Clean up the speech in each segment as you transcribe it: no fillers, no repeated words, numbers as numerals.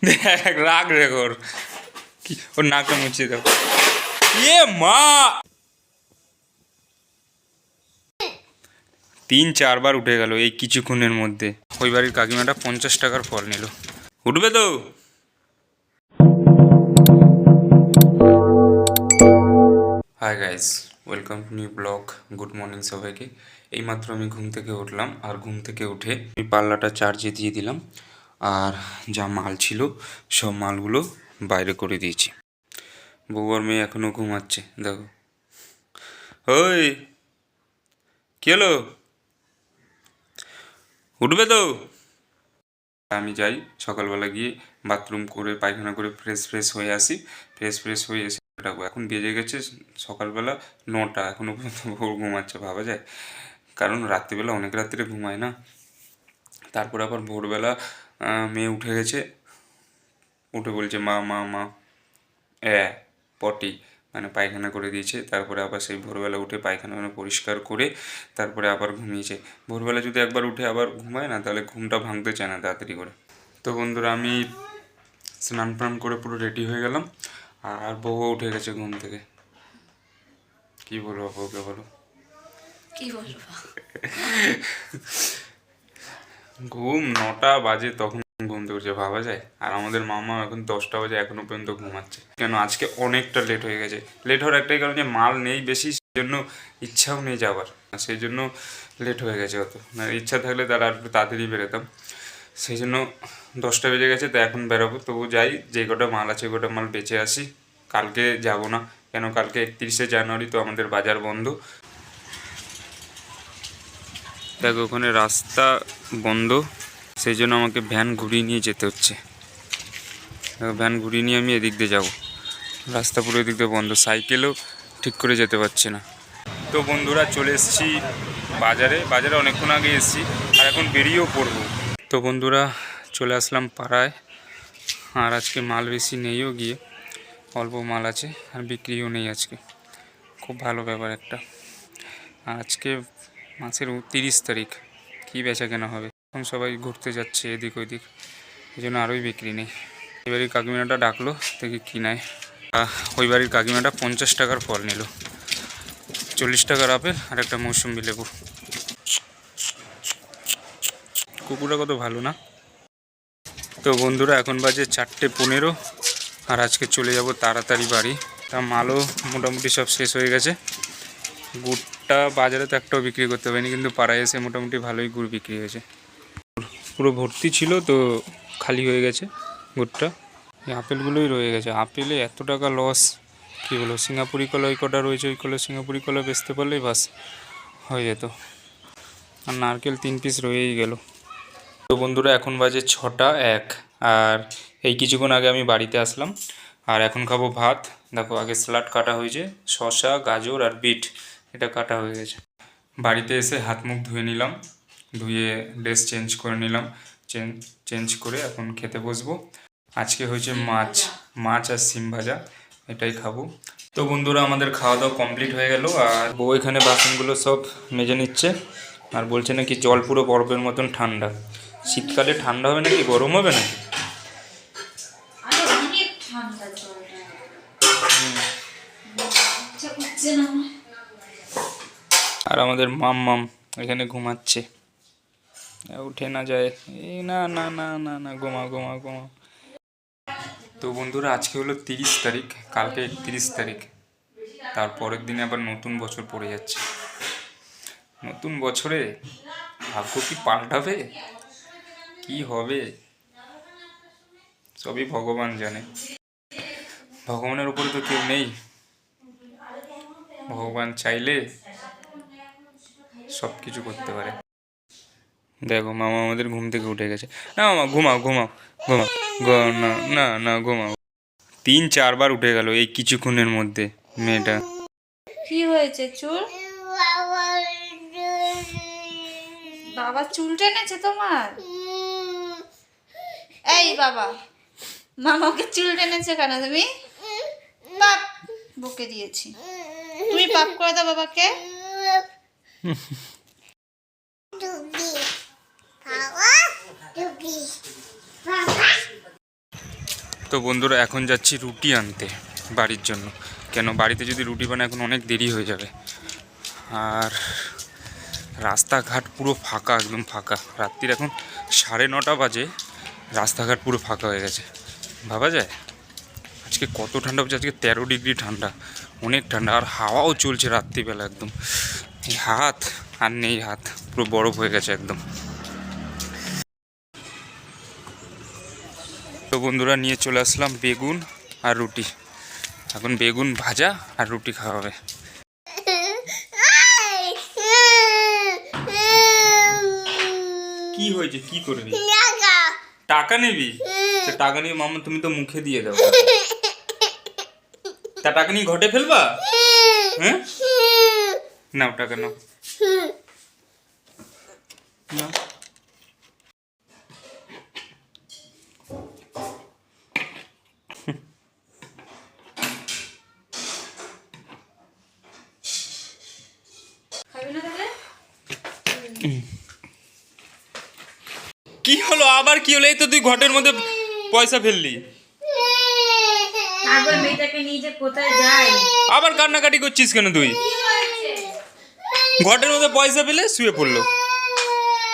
দেখ রাগ রেখ ওর কি ওর নাকটা মুছিয়ে দাও। এ মা 3-4 বার উঠে গেল এই কিছুক্ষণের মধ্যে। ওই বাড়ির কাকিমাটা 50 টাকার ফল নিল। উঠবে তো? Hi guys, welcome to new blog. Good morning সবাইকে। এইমাত্র আমি ঘুম থেকে উঠলাম, আর ঘুম থেকে উঠে আমি পাল্লাটা চার্জে দিয়ে দিলাম, আর যা মাল ছিল সব মালগুলো বাইরে করে দিয়েছি। বউ আর মেয়ে এখনও ঘুমাচ্ছে, দেখো। ওই কী হলো, উঠবে তো? আমি যাই সকালবেলা গিয়ে বাথরুম করে পায়খানা করে ফ্রেশ হয়ে আসি। ফ্রেশ হয়ে এসে ডাকবো। এখন বেজে গেছে সকালবেলা 9টা, এখনও পর্যন্ত ভোর ঘুমাচ্ছে, ভাবা যায়। কারণ রাত্রিবেলা অনেক রাত্রে ঘুমায় না। তারপর আবার ভোরবেলা মেয়ে উঠে গেছে, উঠে বলছে মা মা মা পটি, মানে পায়খানা করে দিয়েছে। তারপরে আবার সেই ভোরবেলা উঠে পায়খানা পরিষ্কার করে তারপরে আবার ঘুমিয়েছে। ভোরবেলা যদি একবার উঠে আবার ঘুমায় না, তাহলে ঘুমটা ভাঙতে চায় না তাড়াতাড়ি করে। তো বন্ধুরা, আমি স্নান টান করে পুরো রেডি হয়ে গেলাম, আর বউ উঠে গেছে ঘুম থেকে। কি বলবো বউকে, বলো কি বলবো? ঘুম 9টা বাজে তখন ঘুম থেকে উঠছে, ভাবা যায়। আর আমাদের মামা এখন 10টা বাজে এখনো পর্যন্ত ঘুমাচ্ছে। কেন আজকে অনেকটা লেট হয়ে গেছে। লেট হওয়ার একটাই কারণ যে মাল নেই বেশি, সেই জন্য ইচ্ছাও নেই যাবার, সেই জন্য লেট হয়ে গেছে। অত না ইচ্ছা থাকলে তারা আর একটু তাড়াতাড়ি বেরোতাম, সেই জন্য 10টা বেজে গেছে। তো এখন বেরোবো, তবু যাই, যে কটা মাল আছে ওই কটা মাল বেঁচে আসি। কালকে যাব না, কেন কালকে 31শে জানুয়ারি, তো আমাদের বাজার বন্ধ। দেখো ওখানে রাস্তা বন্ধ, সেই জন্য আমাকে ভ্যান ঘুরিয়ে নিয়ে যেতে হচ্ছে। ভ্যান ঘুরিয়ে নিয়ে আমি এদিক দিয়ে যাবো, রাস্তা পুরো এদিক দিয়ে বন্ধ, সাইকেলেও ঠিক করে যেতে পারছি না। তো বন্ধুরা, চলে এসেছি বাজারে অনেকক্ষণ আগে এসেছি, আর এখন বেরিয়েও পড়বো। তো বন্ধুরা, চলে আসলাম পাড়ায়, আর আজকে মাল বেশি নেইও, গিয়ে অল্প মাল আছে, আর বিক্রিও নেই আজকে। খুব ভালো ব্যাপার একটা। আর আজকে মাসের 30 তারিখ, কী বেচা কেনা হবে। এখন সবাই ঘুরতে যাচ্ছে এদিক ওইদিক, এই জন্য আরোই বিক্রি নেই। এই বাড়ির কাকিমাটা ডাকলো, দেখি কী নেয়। ওই বাড়ির কাকিমাটা 50 টাকার ফল নিল, 40 টাকার আপেল আর একটা মৌসুম্বি লেবু। কুকুরটা কত ভালো না। তো বন্ধুরা, এখন বাজে 4:15, আর আজকে চলে যাব তাড়াতাড়ি বাড়ি। তা মালও মোটামুটি সব শেষ হয়ে গেছে। গুড়টা বাজারে তো একটাও বিক্রি করতে পারিনি, কিন্তু পাড়ায় এসে মোটামুটি ভালোই গুড় বিক্রি হয়েছে। পুরো ভর্তি ছিল, তো খালি হয়ে গেছে গুড়টা। এই আপেলগুলোই রয়ে গেছে। আপেলে এত টাকা লস, কী বলো। সিঙ্গাপুরি কলা ওই কটা রয়েছে, ওই কলা সিঙ্গাপুরি কলা বেচতে পারলেই বাস হয়ে যেত। আর নারকেল 3 পিস রয়েই গেল। তো বন্ধুরা, এখন বাজে 6টা 1, আর এই কিছুক্ষণ আগে আমি বাড়িতে আসলাম। আর এখন খাবো ভাত। দেখো, আগে স্যালাড কাটা হয়েছে, শসা গাজর আর বিট, এটা কাটা হয়ে গেছে। বাড়িতে এসে হাত মুখ ধুয়ে নিলাম, ধুয়ে ড্রেস চেঞ্জ করে নিলাম, চেঞ্জ করে এখন খেতে বসবো। আজকে হয়েছে মাছ আর সিম ভাজা, এটাই খাবো। তো বন্ধুরা, আমাদের খাওয়া দাওয়া কমপ্লিট হয়ে গেল, আর বউ এখানে বাসনগুলো সব মেজে নিচ্ছে, আর বলছে নাকি জল পুরো বরফের মতন ঠান্ডা। শীতকালে ঠান্ডা হবে নাকি গরম হবে নাকি? আর আমাদের মাম এখানে ঘুমাচ্ছে, উঠে না যায়। এই না না না না না, ঘুমাও। তো বন্ধুরা, আজকে হলো 30 তারিখ, কালকে 31 তারিখ। তারপরের দিনে আবার নতুন বছর পড়ে যাচ্ছে। নতুন বছরে ভাগ্য কি পাল্টাবে, কি হবে, সবই ভগবান জানে। ভগবানের উপরে তো কেউ নেই, ভগবান চাইলে সব কিছু করতে পারে। দেখো মামা আমাদের ঘুম থেকে উঠে গেছে। না মামা, ঘুমাও। না না না, ঘুমাও। 3-4 বার উঠে গেল এই কিছুক্ষণের মধ্যে মেয়েটা। কি হয়েছে? চুল? বাবা চুল টেনেছে তোমার? এই বাবা, মামাকে চুল টেনেছে কেন তুমি? পাপ বকে দিয়েছি, তুমি পাপ করে দাও বাবাকে। তো বন্ধুরা এখন যাচ্ছি রুটি আনতে বাড়ির জন্য, কেন বাড়িতে যদি রুটি বানায় এখন অনেক দেরি হয়ে যাবে। আর রাস্তাঘাট পুরো ফাঁকা, একদম ফাঁকা। রাত্রির এখন 9:30 বাজে, রাস্তাঘাট পুরো ফাঁকা হয়ে গেছে। ভাবা যায় আজকে কত ঠান্ডা হচ্ছে, আজকে 13 ডিগ্রি ঠান্ডা, অনেক ঠান্ডা। আর হাওয়াও চলছে রাত্রিবেলা, একদম এই হাত আর নেই, হাত পুরো বরফ হয়ে গেছে একদম। তো বন্ধুরা নিয়ে চলে আসলাম বেগুন আর রুটি। এখন বেগুন ভাজা আর রুটি খাওয়া হবে। কি হয়েছে, কি করবি? টাকা নিবি? টাকা নিয়ে মামা তুমি তো মুখে দিয়ে দাও। তা টাকা নিয়ে ঘটে ফেলবা? হ্যাঁ, নাও টাকা নাও। নাও। কি হলো আবার, কি হলো? এই তো তুই ঘটের মধ্যে পয়সা ফেললি, আগর মেয়েটাকে নিয়ে যে কোথায় যায়। আবার কান্নাকাটি করছিস কেন তুই? ঘটের মধ্যে পয়সা ফেলে শুয়ে পড়লো,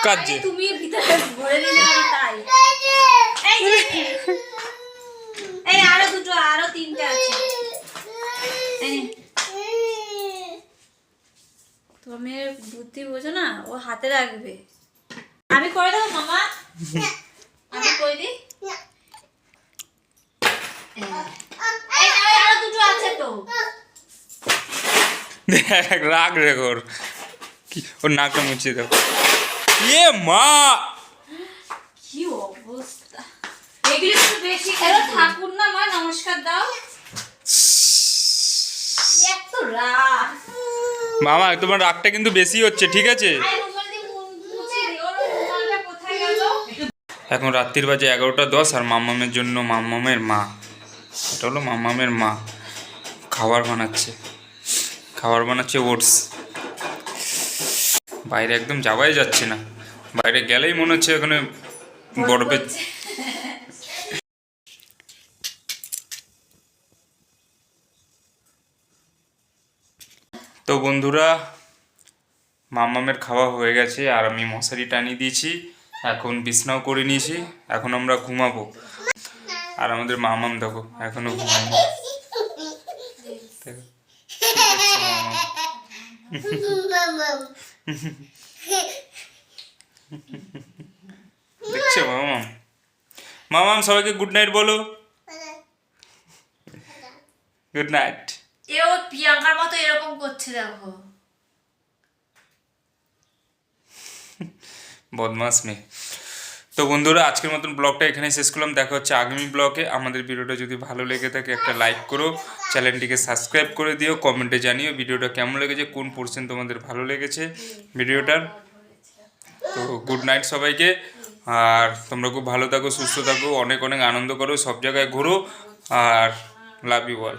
কাজে। তুমি ভিতরে ভরে দিলে তাই। এই আরো দুটো, আরো তিনটা আছে। তুমি বুদ্ধি বোঝো না, ও হাতে রাখবে। আমি করে দেবো মামা, আমি করে দিই। আরো দুটো আছে তো। দেখ রাগ রেখর, ওর নাকটা মুছিয়ে দাও। এ মা, কি অবস্থা! এগুলো একটু বেশি খেলো। ঠাকুর না মা, নমস্কার দাও। এত রাগ মামা, তোমার রাগটা কিন্তু বেশি হচ্ছে, ঠিক আছে? এখন রাত্রির বাজে 11:10 আর মাম্মামের জন্য মাম্মামের মা, এটা হলো মাম্মামের মা, খাবার বানাচ্ছে ওটস। বাইরে একদম যাওয়াই যাচ্ছে না, বাইরে গেলেই মনে হচ্ছে ওখানে বরফে। তো বন্ধুরা, মাম্মামের খাওয়া হয়ে গেছে আর আমি মশারি টানিয়ে দিয়েছি, এখন বিছনাও করে নিয়েছি। এখন আমরা ঘুমাবো। আর আমাদের মামাম দেখো এখনো ঘুমায়নি। দেখছো মামাম? মামাম সবাইকে গুড নাইট বলো। Good night. এও প্রিয়াঙ্কার মতো এরকম করছে দেখো, বদমাস মেয়ে। তো বন্ধুরা, আজকের মতন ব্লগটা এখানে শেষ করলাম। দেখা হচ্ছে আগামী ব্লগে। আমাদের ভিডিওটা যদি ভালো লেগে থাকে একটা লাইক করো, চ্যানেলটিকে সাবস্ক্রাইব করে দিও, কমেন্টে জানিও ভিডিওটা কেমন লেগেছে, কোন পোর্শন তোমাদের ভালো লেগেছে ভিডিওটার। তো গুড নাইট সবাইকে। আর তোমরা খুব ভালো থাকো, সুস্থ থাকো, অনেক অনেক আনন্দ করো, সব জায়গায় ঘোরো, আর লাভ ইউ অল।